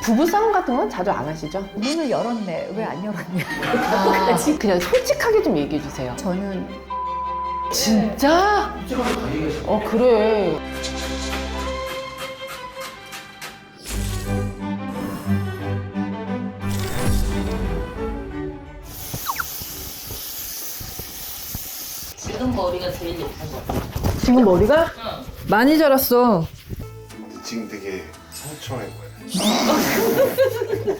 부부싸움 같은 건 자주 안 하시죠? 문을 열었네. 왜 안 열었냐. 그냥 솔직하게 좀 얘기해 주세요. 저는 진짜? 솔직하게 다 얘기하시고. 그래. 지금 머리가 제일 예쁜 거 같아. 지금 머리가? 많이 자랐어. 지금 되게 성청해 보여요.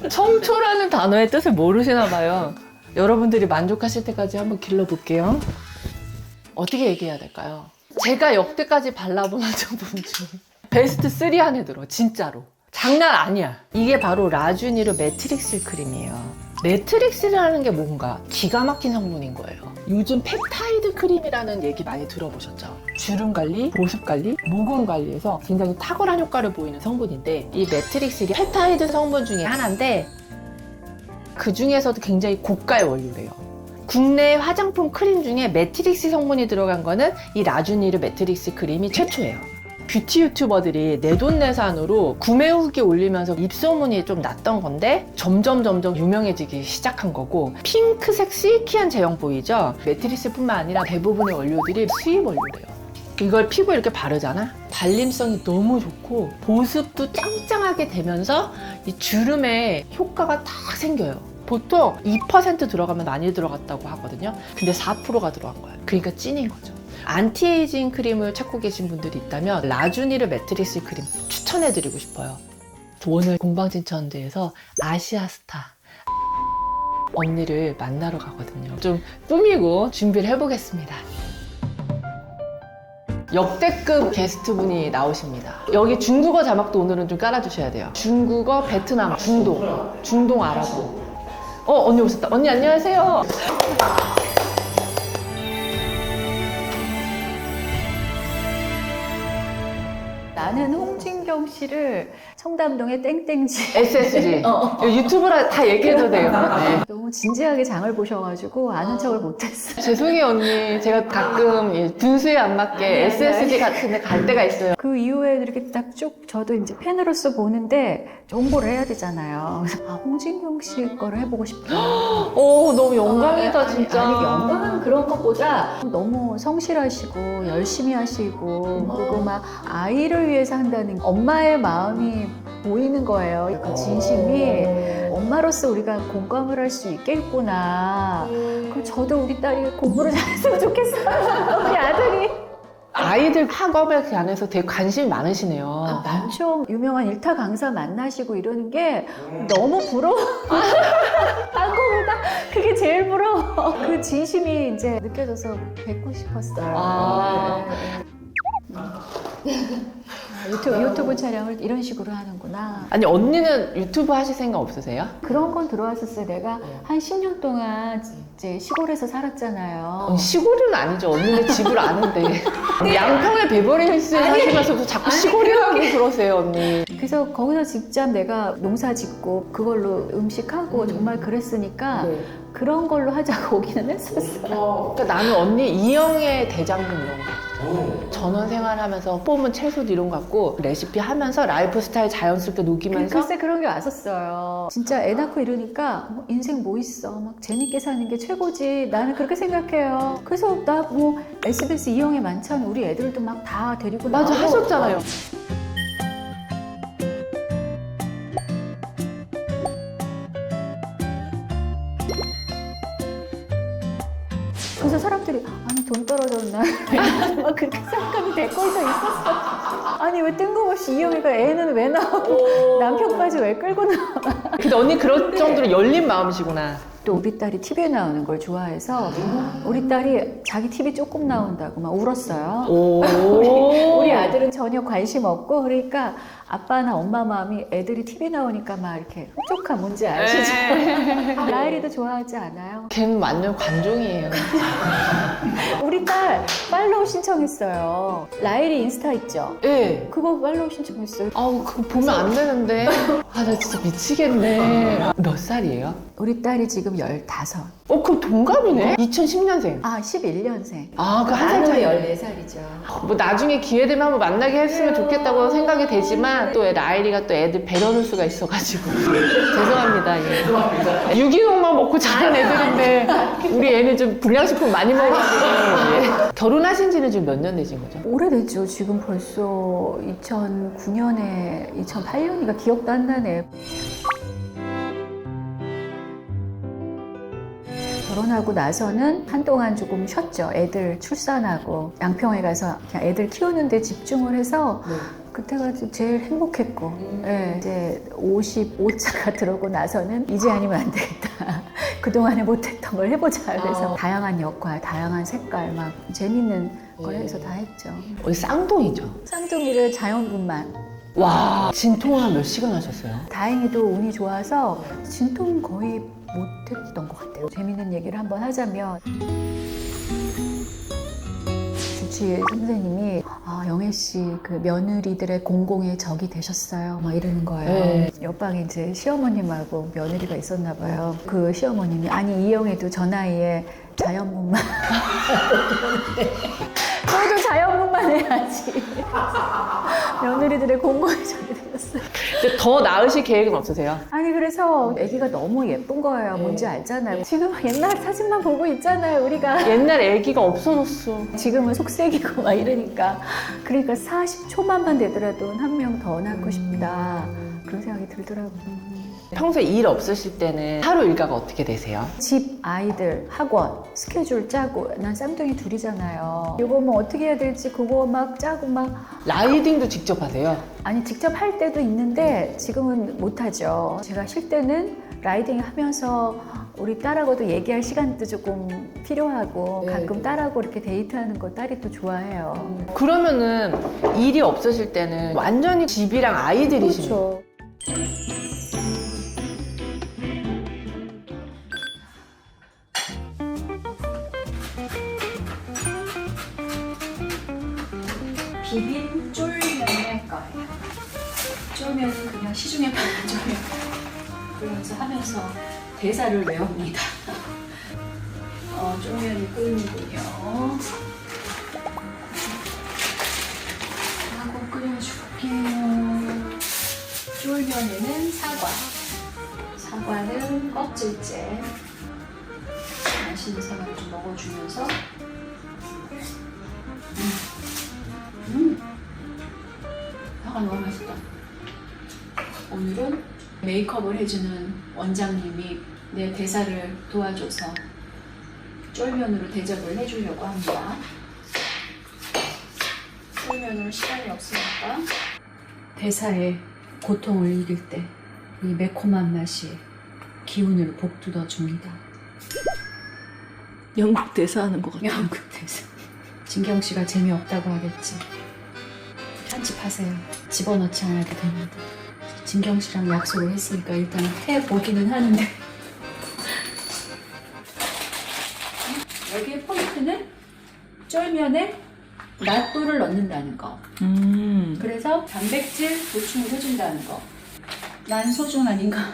청초라는 단어의 뜻을 모르시나 봐요. 여러분들이 만족하실 때까지 한번 길러볼게요. 어떻게 얘기해야 될까요? 제가 역대까지 발라본 화장품 중 베스트 3 안에 들어, 진짜로. 장난 아니야. 이게 바로 라쥬니르 매트릭스 크림이에요. 매트릭스라는 게 뭔가 기가 막힌 성분인 거예요. 요즘 펩타이드 크림이라는 얘기 많이 들어보셨죠? 주름 관리, 보습 관리, 모공 관리에서 굉장히 탁월한 효과를 보이는 성분인데, 이 매트릭스이 펩타이드 성분 중에 하나인데 그 중에서도 굉장히 고가의 원료래요. 국내 화장품 크림 중에 매트릭스 성분이 들어간 거는 이 라쥬니르 매트릭스 크림이 최초예요. 뷰티 유튜버들이 내돈내산으로 구매 후기 올리면서 입소문이 좀 났던 건데 점점 유명해지기 시작한 거고, 핑크색 실키한 제형 보이죠? 매트릭스뿐만 아니라 대부분의 원료들이 수입 원료래요. 이걸 피부에 이렇게 바르잖아? 발림성이 너무 좋고 보습도 짱짱하게 되면서 이 주름에 효과가 딱 생겨요. 보통 2% 들어가면 많이 들어갔다고 하거든요. 근데 4%가 들어간 거예요. 그러니까 찐인 거죠. 안티에이징 크림을 찾고 계신 분들이 있다면 라쥬니르 매트릭스 크림 추천해드리고 싶어요. 오늘 공방진천대에서 아시아스타 언니를 만나러 가거든요. 좀 꾸미고 준비를 해보겠습니다. 역대급 게스트분이 나오십니다. 여기 중국어 자막도 오늘은 좀 깔아주셔야 돼요. 중국어, 베트남, 중동 아랍어. 언니 오셨다. 언니 안녕하세요. 나는 홍진경 씨를 청담동의 땡땡지 SSG. 유튜브라 다 얘기해도 돼요. 네. 너무 진지하게 장을 보셔가지고 아는 척을 못했어요. 죄송해요 언니. 제가 가끔 분수에 안 맞게 SSG 같은 데 갈 때가 있어요. 그 이후에 이렇게 딱 쭉 저도 이제 팬으로서 보는데 홍보를 해야 되잖아요. 그래서 홍진경 씨 거를 해보고 싶다. 너무 영광이다 진짜. 아니 영광은 그런 것보다 너무 성실하시고 열심히 하시고 그리고 막 아이를 위해서 한다는 엄마의 마음이 보이는 거예요. 그 진심이 엄마로서 우리가 공감을 할 수 있겠구나. 그럼 저도 우리 딸이 공부를 잘했으면 좋겠어요. 우리 아들이. 아이들 학업에 관해서 되게 관심이 많으시네요. 많죠. 유명한 일타 강사 만나시고 이러는 게 너무 부러워. 딴 거보다 그게 제일 부러워. 그 진심이 이제 느껴져서 뵙고 싶었어요. 유튜브 촬영을 이런 식으로 하는구나. 아니 언니는 유튜브 하실 생각 없으세요? 그런 건 들어왔었어요. 내가 한 10년 동안 이제 시골에서 살았잖아요. 시골은 아니죠. 언니네 집을 아는데. 양평의 베버리힐스에 사시면서도 자꾸 시골이라고 그러세요 언니. 그래서 거기서 직접 내가 농사 짓고 그걸로 음식하고 정말 그랬으니까 그런 걸로 하자고 오기는 했었어요. 그러니까 나는 언니 이영애 대장금 이런 거. 전원 생활하면서 뽑은 채소 이런 거 갖고 레시피 하면서 라이프 스타일 자연스럽게 녹이면서. 글쎄 그런 게 왔었어요. 진짜 애 낳고 이러니까 인생 뭐 있어. 막 재밌게 사는 게 최고지. 나는 그렇게 생각해요. 그래서 나 뭐 SBS 이영애 만찬 우리 애들도 막 다 데리고 맞아 나오고. 하셨잖아요. 그래서 사람들이 아니 돈 떨어졌나 막 그렇게 생각하면 데리고 있었어. 아니 왜 뜬금없이 이영애가 애는 왜 나오고 남편까지 왜 끌고 나와. 근데 언니 그럴 정도로 열린 마음이시구나. 또 우리 딸이 TV에 나오는 걸 좋아해서 우리 딸이 자기 TV 조금 나온다고 막 울었어요. 우리 아들은 전혀 관심 없고 그러니까 아빠나 엄마 마음이 애들이 TV 나오니까 막 이렇게 흡족한 뭔지 아시죠? 라일이도 좋아하지 않아요? 걔는 완전 관종이에요. 우리 딸 팔로우 신청했어요. 라일이 인스타 있죠? 예. 그거 팔로우 신청했어요. 아우 그거 보면 안 되는데. 아 나 진짜 미치겠네. 몇 살이에요? 우리 딸이 지금 지금 15. 그럼 동갑이네? 2010년생. 아, 11년생. 아, 그 한 살 차이. 14살이죠. 뭐 나중에 기회 되면 한번 만나게 했으면 좋겠다고 생각이 되지만 또 라일이가 또 애들 배려할 수가 있어가지고 죄송합니다. 예. 유기농만 먹고 자란 애들인데 우리 애는 좀 불량식품 많이 먹어가지고 예. 결혼하신 지는 지금 몇 년 되신 거죠? 오래됐죠. 지금 벌써 2009년에 2008년이가 기억도 안 나네. 결혼하고 나서는 한동안 조금 쉬었죠. 애들 출산하고 양평에 가서 그냥 애들 키우는 데 집중을 해서 그때가 제일 행복했고 예, 이제 55차가 들어오고 나서는 이제 아니면 안 되겠다. 그동안에 못했던 걸 해보자. 그래서 다양한 역할, 다양한 색깔 막 재밌는 걸 해서 다 했죠. 우리 쌍둥이죠? 쌍둥이를 자연분만. 와, 진통을 한 몇 시간 하셨어요? 다행히도 운이 좋아서 진통 거의 못했던 것 같아요. 재밌는 얘기를 한번 하자면 주치 선생님이 영애 씨 그 며느리들의 공공의 적이 되셨어요. 막 이러는 거예요. 네. 옆방에 이제 시어머님하고 며느리가 있었나 봐요. 그 시어머님이 아니 이영애도 저 나이에 자연분만 너도 자연분만 해야지. 며느리들의 공공의 적이 되셨어요. 근데 더 낳으실 계획은 없으세요? 아니 그래서 아기가 너무 예쁜 거예요. 뭔지 알잖아요. 지금 옛날 사진만 보고 있잖아요, 우리가. 옛날 애기가 없어졌어. 지금은 속색이고 막 이러니까. 그러니까 40초만만 되더라도 한 명 더 낳고 싶다. 그런 생각이 들더라고요. 평소에 일 없으실 때는 하루 일과가 어떻게 되세요? 집, 아이들, 학원, 스케줄 짜고. 난 쌍둥이 둘이잖아요. 이거 뭐 어떻게 해야 될지 그거 막 짜고 막. 라이딩도 직접 하세요? 아니 직접 할 때도 있는데 지금은 못하죠. 제가 쉴 때는 라이딩 하면서 우리 딸하고도 얘기할 시간도 조금 필요하고 네. 가끔 딸하고 이렇게 데이트하는 거 딸이 또 좋아해요. 그러면은 일이 없으실 때는 완전히 집이랑 아이들이시죠? 그렇죠. 비빔 쫄면을 할 거예요. 쫄면은 그냥 시중에 파는 쫄면. 그러면서 하면서 대사를 외웁니다. 쫄면이 끓는군요. 하고 끓여줄게요. 쫄면에는 사과. 사과는 껍질째. 맛있는 사과를 좀 먹어주면서 사과 너무 맛있다. 오늘은 메이크업을 해주는 원장님이 내 대사를 도와줘서 쫄면으로 대접을 해주려고 합니다. 쫄면으로 시간이 없으니까 대사의 고통을 이길 때 이 매콤한 맛이 기운을 북돋워줍니다. 영국 대사하는 것 같아요. 영국 대사. 진경 씨가 재미없다고 하겠지. 편집하세요. 집어넣지 않아도 됩니다. 진경 씨랑 약속을 했으니까 일단 해보기는 하는데 여기에 포인트는 쫄면에 낫또를 넣는다는 거. 그래서 단백질 보충을 해준다는 거. 난 소중 아닌가?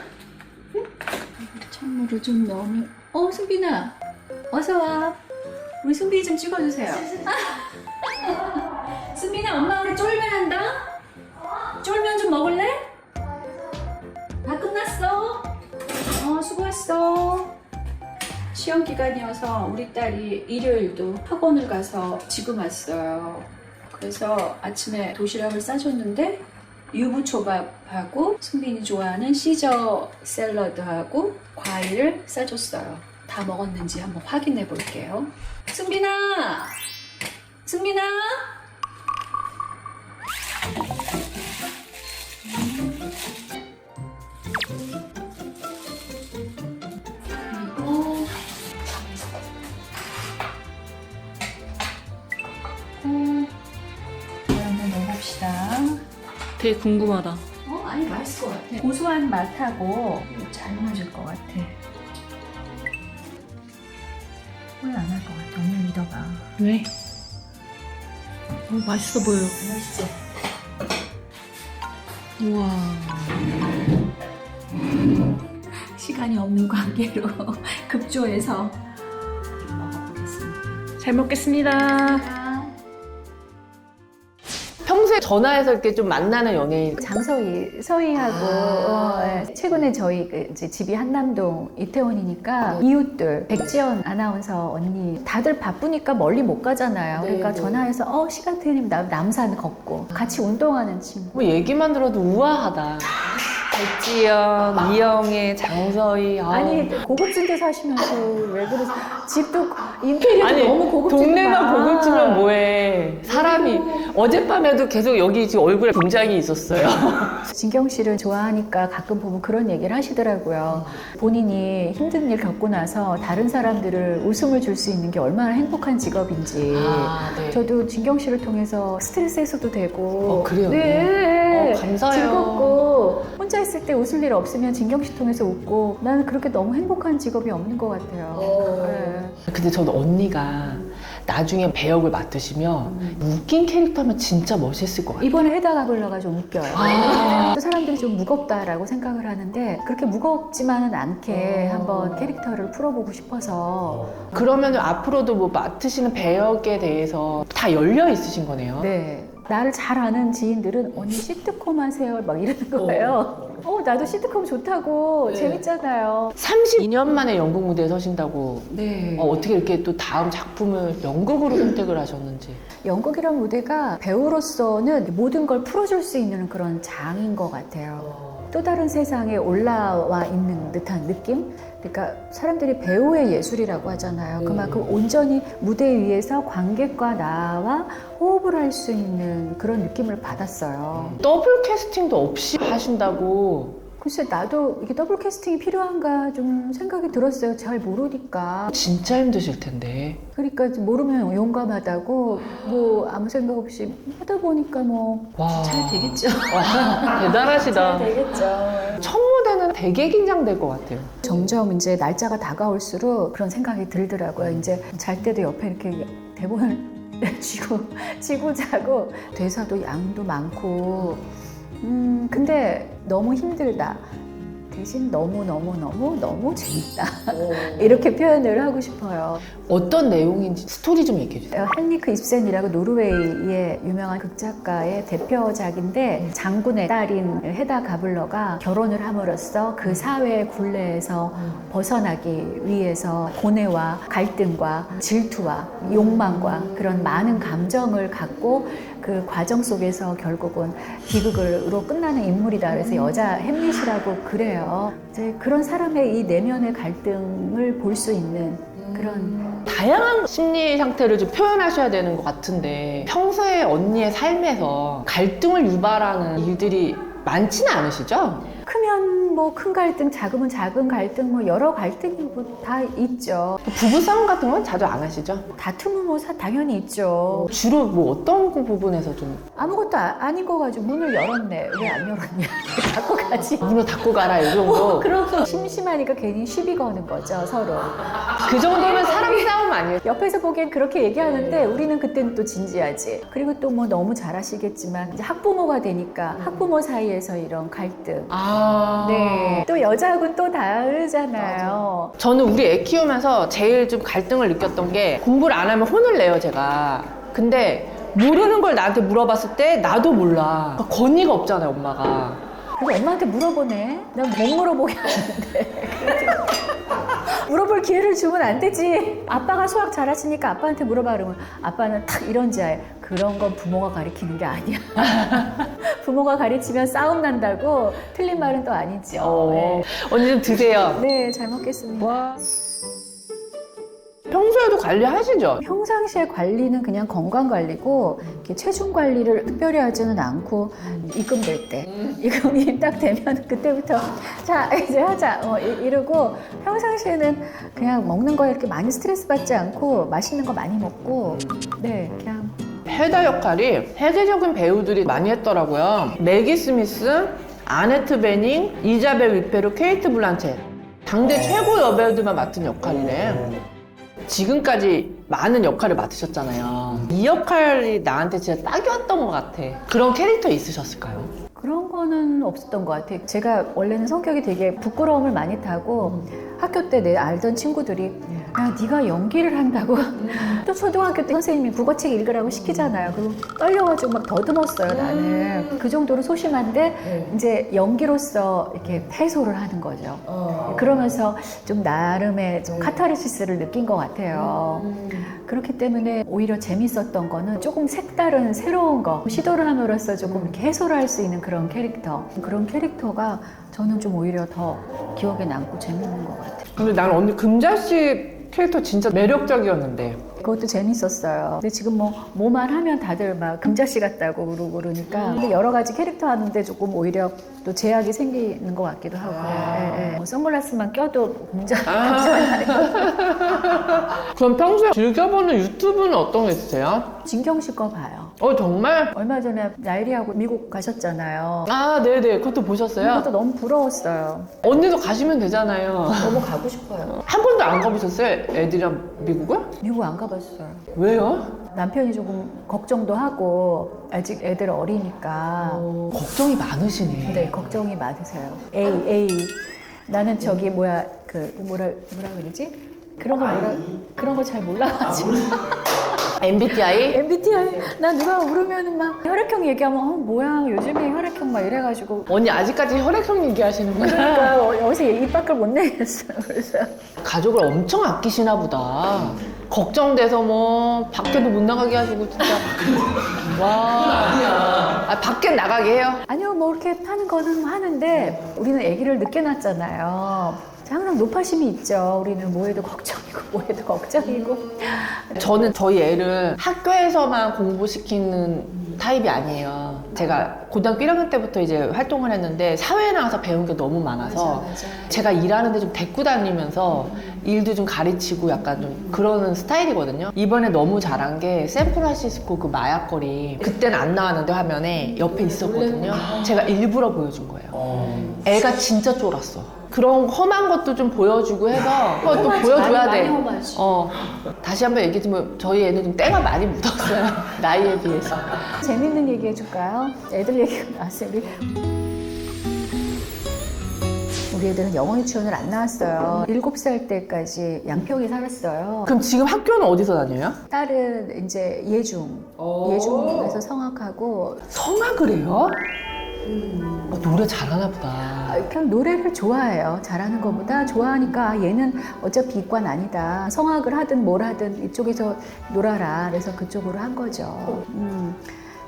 찬물을 좀 넣으면 승빈아 어서 와. 우리 승빈이 좀 찍어주세요. 승빈아 엄마 우리 쫄면 한다. 쫄면 좀 먹을래? 다 끝났어. 수고했어. 시험 기간이어서 우리 딸이 일요일도 학원을 가서 지금 왔어요. 그래서 아침에 도시락을 싸줬는데 유부초밥하고 승빈이 좋아하는 시저 샐러드하고 과일을 싸줬어요. 다 먹었는지 한번 확인해 볼게요. 승빈아! 승빈아! 한번 넣어봅시다. 되게 궁금하다. 아니 맛있을 것 같아. 고소한 맛하고 잘 맞을 것 같아. 홀 안 할 것 같아. 언니 믿어봐. 왜? 맛있어 보여. 맛있지? 우와. 시간이 없는 관계로 급조해서 먹어보겠습니다. 잘 먹겠습니다. 평소에 전화해서 이렇게 좀 만나는 연예인. 장서희, 서희하고 최근에 저희 이제 집이 한남동 이태원이니까 이웃들 백지연 아나운서 언니 다들 바쁘니까 멀리 못 가잖아요. 그러니까 네. 전화해서 시간 되면 남산 걷고 같이 운동하는 친구. 뭐 얘기만 들어도 우아하다. 백지연, 이영애, 장서희. 아니 고급진 데 사시면서 왜 그러세요? 집도 인테리어도 아니, 너무 고급지구나. 동네만 고급지면 뭐해. 사람이 어젯밤에도 계속 여기 지금 얼굴에 분장이 있었어요. 진경 씨를 좋아하니까 가끔 보면 그런 얘기를 하시더라고요. 본인이 힘든 일 겪고 나서 다른 사람들을 웃음을 줄 수 있는 게 얼마나 행복한 직업인지. 네. 저도 진경 씨를 통해서 스트레스 해소도 되고. 그래요? 네. 감사해요. 즐겁고 혼자 있을 때 웃을 일 없으면 진경 씨 통해서 웃고 나는 그렇게 너무 행복한 직업이 없는 것 같아요. 네. 근데 저는 언니가 나중에 배역을 맡으시면 웃긴 캐릭터 하면 진짜 멋있을 것 같아요. 이번에 해다가 불러가 좀 웃겨요. 아. 또 사람들이 좀 무겁다라고 생각을 하는데 그렇게 무겁지만은 않게 한번 캐릭터를 풀어보고 싶어서. 그러면 앞으로도 뭐 맡으시는 배역에 대해서 다 열려 있으신 거네요. 네. 나를 잘 아는 지인들은 언니 시트콤 하세요 막 이러는 거예요. 나도 시트콤 좋다고. 재밌잖아요. 32년 만에 연극 무대에 서신다고. 네. 어떻게 이렇게 또 다음 작품을 연극으로 선택을 하셨는지. 연극이란 무대가 배우로서는 모든 걸 풀어줄 수 있는 그런 장인 것 같아요. 또 다른 세상에 올라와 있는 듯한 느낌? 그러니까 사람들이 배우의 예술이라고 하잖아요. 그만큼 온전히 무대 위에서 관객과 나와 호흡을 할 수 있는 그런 느낌을 받았어요. 더블 캐스팅도 없이 하신다고. 글쎄 나도 이게 더블 캐스팅이 필요한가 좀 생각이 들었어요. 잘 모르니까. 진짜 힘드실 텐데. 그러니까 모르면 용감하다고 뭐 아무 생각 없이 하다 보니까 뭐 와. 잘 되겠죠. 와, 대단하시다. 되겠죠. 첫 무대는 되게 긴장될 것 같아요. 점점 이제 날짜가 다가올수록 그런 생각이 들더라고요. 이제 잘 때도 옆에 이렇게 대본을 쥐고 자고 대사도 양도 많고 근데 너무 힘들다. 대신 너무 재밌다. 이렇게 표현을 하고 싶어요. 어떤 내용인지 스토리 좀 얘기해 주세요. 헨리크 입센이라고 노르웨이의 유명한 극작가의 대표작인데 장군의 딸인 헤다 가블러가 결혼을 함으로써 그 사회의 굴레에서 벗어나기 위해서 고뇌와 갈등과 질투와 욕망과 그런 많은 감정을 갖고 그 과정 속에서 결국은 비극으로 끝나는 인물이다. 그래서 여자 햄릿이라고 그래요. 이제 그런 사람의 이 내면의 갈등을 볼 수 있는 그런. 다양한 심리 상태를 좀 표현하셔야 되는 것 같은데 평소에 언니의 삶에서 갈등을 유발하는 일들이 많지는 않으시죠? 크면 뭐 큰 갈등, 작으면 작은 갈등, 뭐 여러 갈등이 뭐 다 있죠. 부부싸움 같은 건 자주 안 하시죠? 다툼은 뭐 당연히 있죠. 주로 뭐 어떤 부분에서 좀 아무것도 아닌 거 가지고 문을 열었네. 왜 안 열었냐. 닫고 가지. 문을 닫고 가라 이 정도. 그러고 심심하니까 괜히 시비 거는 거죠, 서로. 그 정도면 사람 싸움 아니에요? 옆에서 보기엔 그렇게 얘기하는데 우리는 그때는 또 진지하지. 그리고 또 뭐 너무 잘 아시겠지만 이제 학부모가 되니까 학부모 사이에서 이런 갈등. 네. 또 여자하고는 또 다르잖아요. 저는 우리 애 키우면서 제일 좀 갈등을 느꼈던 게 공부를 안 하면 혼을 내요, 제가. 근데 모르는 걸 나한테 물어봤을 때 나도 몰라. 권위가 없잖아요, 엄마가. 그래서 엄마한테 물어보네. 난 못 물어보게 하는데. 물어볼 기회를 주면 안 되지. 아빠가 수학 잘하시니까 아빠한테 물어봐. 그러면 아빠는 탁 이런 자에 그런 건 부모가 가르치는 게 아니야. 부모가 가르치면 싸움 난다고. 틀린 말은 또 아니죠. 네. 언니 좀 드세요. 네, 잘 먹겠습니다. 와. 평소에도 관리하시죠? 평상시에 관리는 그냥 건강 관리고 이렇게 체중 관리를 특별히 하지는 않고 입금될 때 입금이 딱 되면 그때부터 자 이제 하자 이러고 평상시에는 그냥 먹는 거에 이렇게 많이 스트레스 받지 않고 맛있는 거 많이 먹고 네 그냥 헤다 역할이 세계적인 배우들이 많이 했더라고요. 매기 스미스, 아네트 베닝, 이자벨 위페르, 케이트 블란쳇. 당대 최고 여배우들만 맡은 역할이래. 지금까지 많은 역할을 맡으셨잖아요. 이 역할이 나한테 진짜 딱이었던 것 같아. 그런 캐릭터 있으셨을까요? 그런 거는 없었던 것 같아요. 제가 원래는 성격이 되게 부끄러움을 많이 타고 학교 때 내 알던 친구들이 야 네가 연기를 한다고 또 초등학교 때 선생님이 국어책 읽으라고 시키잖아요. 그리고 떨려가지고 막 더듬었어요. 나는 그 정도로 소심한데 이제 연기로서 이렇게 해소를 하는 거죠. 그러면서 좀 나름의 좀 카타르시스를 느낀 것 같아요. 그렇기 때문에 오히려 재밌었던 거는 조금 색다른 새로운 거 시도를 함으로써 조금 이렇게 해소를 할 수 있는 그런 캐릭터가 저는 좀 오히려 더 기억에 남고 재밌는 것 같아요. 근데 나는 언니 금자씨 캐릭터 진짜 매력적이었는데. 그것도 재밌었어요. 근데 지금 뭐만 하면 다들 막 금자씨 같다고 그러고 그러니까 근데 여러 가지 캐릭터 하는데 조금 오히려 또 제약이 생기는 것 같기도 하고 예. 선글라스만 껴도 그럼 평소에 즐겨보는 유튜브는 어떤 거 있으세요? 진경 씨 거 봐요. 정말? 얼마 전에 나일이하고 미국 가셨잖아요. 아, 네네. 그것도 보셨어요? 그것도 너무 부러웠어요. 언니도 가시면 되잖아요. 너무 가고 싶어요. 한 번도 안 가보셨어요? 애들이랑 미국을? 미국 안 가봤어요. 왜요? 남편이 조금 걱정도 하고 아직 애들 어리니까 걱정이 많으시네. 네, 걱정이 많으세요. A. 나는 저기 뭐라 그러지? 그런 거 잘 몰라가지고. MBTI? MBTI. 나 누가 물으면은 막 혈액형 얘기하면 뭐야 요즘에 혈액형 막 이래가지고. 언니 아직까지 혈액형 얘기하시는구나. 그러니까 여기서 입 밖을 못 내겠어요. 그래서 가족을 엄청 아끼시나 보다. 걱정돼서 뭐 밖에도 못 나가게 하시고 진짜. 와. 밖에 나가게 해요? 아니요 뭐 이렇게 하는 거는 하는데 우리는 아기를 늦게 낳았잖아요. 항상 노파심이 있죠. 우리는 뭐해도 걱정이고 뭐해도 걱정이고. 저는 저희 애를 학교에서만 공부시키는 타입이 아니에요. 제가 고등학교 1학년 때부터 이제 활동을 했는데 사회에 나가서 배운 게 너무 많아서 제가 일하는데 좀 데리고 다니면서 일도 좀 가르치고 약간 좀 그러는 스타일이거든요. 이번에 너무 잘한 게 샌프란시스코 그 마약거리 그때는 안 나왔는데 화면에 옆에 있었거든요. 제가 일부러 보여준 거예요. 애가 진짜 쫄았어. 그런 험한 것도 좀 보여주고 해서 그걸 또 보여줘야 돼. 다시 한번 얘기해주면 저희 애는 좀 때가 많이 묻었어요. 나이에 비해서. 재밌는 얘기 해줄까요? 애들 얘기가 나왔어요. 우리 애들은 영어 유치원을 안 나왔어요. 7살 때까지 양평에 살았어요. 그럼 지금 학교는 어디서 다녀요? 딸은 이제 예중에서 성악하고 성악을 해요? 노래 잘하나 보다. 그냥 노래를 좋아해요. 잘하는 것보다 좋아하니까 얘는 어차피 이과는 아니다. 성악을 하든 뭘 하든 이쪽에서 놀아라. 그래서 그쪽으로 한 거죠.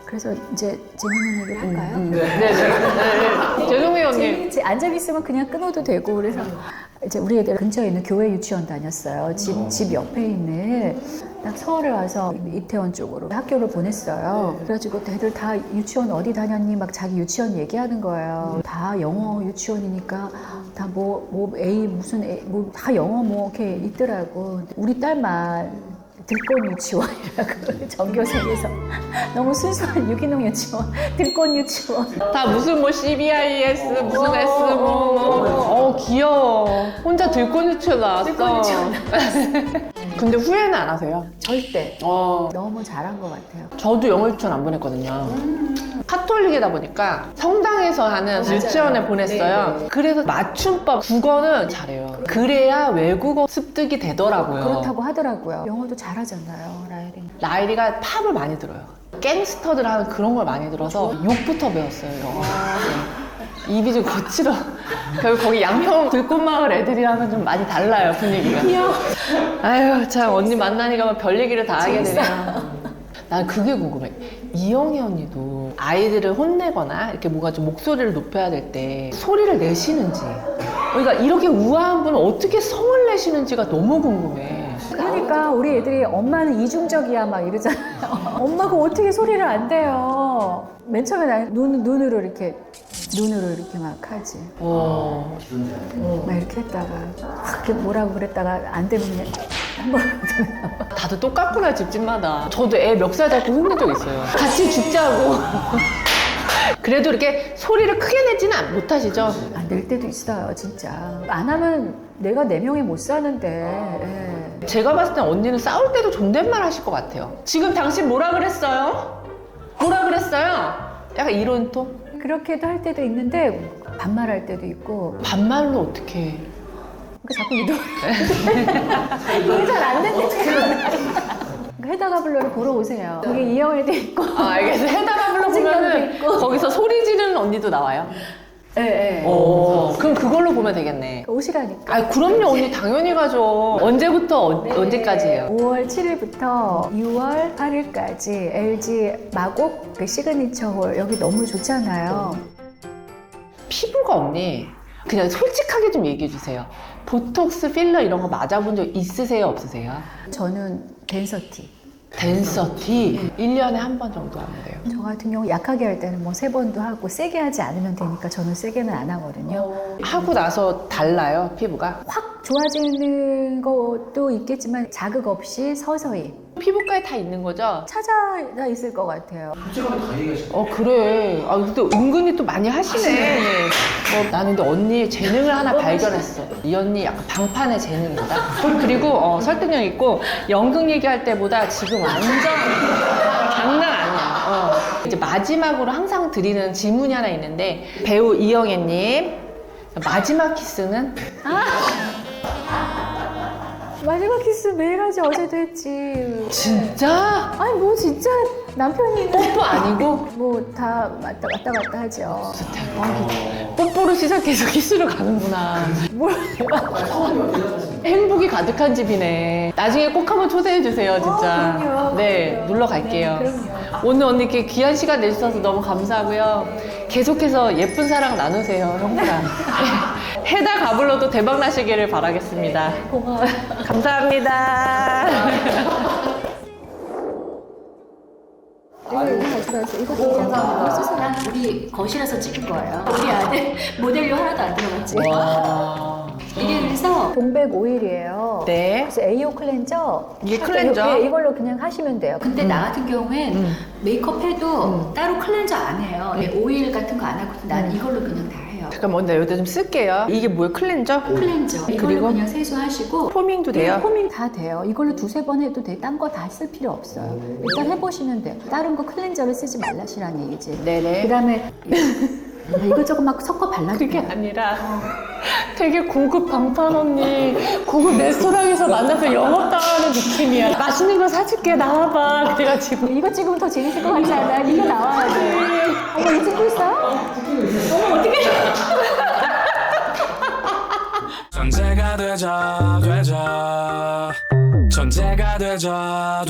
그래서 이제 재밌는 얘기를 할까요? 네네. 죄송해요, 언니. 재밌지. 앉아 있으면 그냥 끊어도 되고 그래서 이제 우리 애들 근처에 있는 교회 유치원 다녔어요. 집 옆에 있는 딱 서울에 와서 이태원 쪽으로 학교를 보냈어요. 그래가지고 애들 다 유치원 어디 다녔니? 막 자기 유치원 얘기하는 거예요. 다 영어 유치원이니까 다 뭐 A 무슨 A 뭐 다 영어 뭐 이렇게 있더라고. 우리 딸만 들꽃 유치원이라고 전교생에서 너무 순수한 유기농 유치원 들꽃 유치원 다 무슨 뭐 CBIS 무슨 S 뭐 귀여워. 혼자 들꽃 유치원 나왔어. 들꽃 유치원 근데 후회는 안 하세요? 절대 어, 너무 잘한 것 같아요. 저도 영어 유치원 안 보냈거든요. 카톨릭이다 보니까 성당에서 하는 유치원에 보냈어요. 네네. 그래서 맞춤법 국어는 잘해요. 그래야 외국어 습득이 되더라고요. 그렇다고 하더라고요. 영어도 잘하잖아요, 라일이. 라일이가 팝을 많이 들어요. 갱스터들 하는 그런 걸 많이 들어서 욕부터 배웠어요, 영어. 네. 입이 좀 거칠어. 결국 거기 양평 들꽃마을 애들이랑은 좀 많이 달라요, 분위기가. 귀여워. 아유, 참 언니 만나니까 막 별 얘기를 다 하게 되네요. 난 그게 궁금해. 이영희 언니도 아이들을 혼내거나 이렇게 뭔가 좀 목소리를 높여야 될 때 소리를 내시는지, 그러니까 이렇게 우아한 분은 어떻게 성을 내시는지가 너무 궁금해. 그러니까 우리 애들이 엄마는 이중적이야 막 이러잖아요. 엄마가 어떻게 소리를 안 내요. 맨 처음에 난 눈으로 이렇게 막 하지. 막 이렇게 했다가 이렇게 뭐라고 그랬다가 안 되면 그냥 한번 다들 똑같구나, 집집마다. 저도 애 멱살 잡고 혼낸 적 있어요. 같이 죽자고. 그래도 이렇게 소리를 크게 내지는 못하시죠? 안 될 때도 있어요, 진짜. 안 하면 내가 4명이 못 사는데. 예. 제가 봤을 땐 언니는 싸울 때도 존댓말 하실 것 같아요. 지금 당신 뭐라 그랬어요? 뭐라 그랬어요? 약간 이런 톤? 그렇게도 할 때도 있는데 반말할 때도 있고 반말로 어떻게 해? 자꾸 이거 잘 안 된대. 해다가 블러를 보러 오세요. 거기 이영애도 있고. 아, 알겠어. 해다가 불러보면은 있고. 거기서 소리 지르는 언니도 나와요. 네, 오, 그럼 그걸로 보면 되겠네. 오시라니까. 아, 그럼요. 언니 당연히 가죠. 언제부터 언제까지예요? 5월 7일부터 6월 8일까지 LG 마곡 그 시그니처 홀 여기 너무 좋잖아요. 피부가 언니 그냥 솔직하게 좀 얘기해 주세요. 보톡스, 필러 이런 거 맞아본 적 있으세요? 없으세요? 저는 댄서티. 댄서티 1년에 한 번 정도 하면 돼요. 저 같은 경우 약하게 할 때는 뭐 3번도 하고 세게 하지 않으면 되니까 저는 세게는 안 하거든요. 하고 나서 달라요, 피부가? 확 좋아지는 것도 있겠지만 자극 없이 서서히 피부과에 다 있는 거죠? 찾아 있을 것 같아요. 그래. 아, 근데 은근히 또 많이 하시네. 나는 근데 언니의 재능을 하나 발견했어. 이 언니 약간 방판의 재능이다. 그리고 설득력 있고 연극 얘기할 때보다 지금 완전 장난 아니야. 이제 마지막으로 항상 드리는 질문이 하나 있는데 배우 이영애님 마지막 키스는? 마지막 키스 매일 하지 어제도 했지. 진짜? 아니 뭐 진짜 남편이 뽀뽀 아니고? 뭐 다 왔다 갔다 하죠. 대박이다. 뽀뽀로 시작해서 키스로 가는구나. 뭘 행복이 가득한 집이네. 나중에 꼭 한번 초대해 주세요, 진짜. 그럼요. 네, 놀러 갈게요. 네, 그럼요. 오늘 언니 이렇게 귀한 시간 내주셔서 너무 감사하고요. 계속해서 예쁜 사랑 나누세요, 형부랑. 해다 가불러도 대박 나시기를 바라겠습니다. 고마워요. 감사합니다. 이거 가져가세요. 이거 감사합니다. 우리 거실에서 찍은 거예요. 우리 안에 모델료 하나도 안 들어갔지. 와. 이게 그래서 동백 오일이에요. 네. 그래서 AO 클렌저. 이게 클렌저? 네, 이걸로 그냥 하시면 돼요. 근데 나 같은 경우엔 메이크업 해도 따로 클렌저 안 해요. 오일 같은 거 안 하고 나는 이걸로 그냥 다 해요. 잠깐만, 나 여기다 좀 쓸게요. 이게 뭐예요, 클렌저? 클렌저. 이걸로 그리고? 그냥 세수하시고 포밍도 돼요? 포밍 다 돼요. 이걸로 2-3번 해도 돼. 딴 거 다 쓸 필요 없어요. 일단 해보시면 돼요. 다른 거 클렌저를 쓰지 말라시라는 얘기지. 네네. 그 다음에 이것저것 막 섞어 발라도 그게 돼요. 아니라 되게 고급 방판 언니 고급 레스토랑에서 만나서 영업당하는 느낌이야. 맛있는 거 사줄게, 나와봐. 그래가지고 이거 찍으면 더 재밌을 것 같지 않아요? 이거 나와야 돼. 어머, 이거 찍고 있어? 어머, 어떡해. 천재가 되자 천재가 되자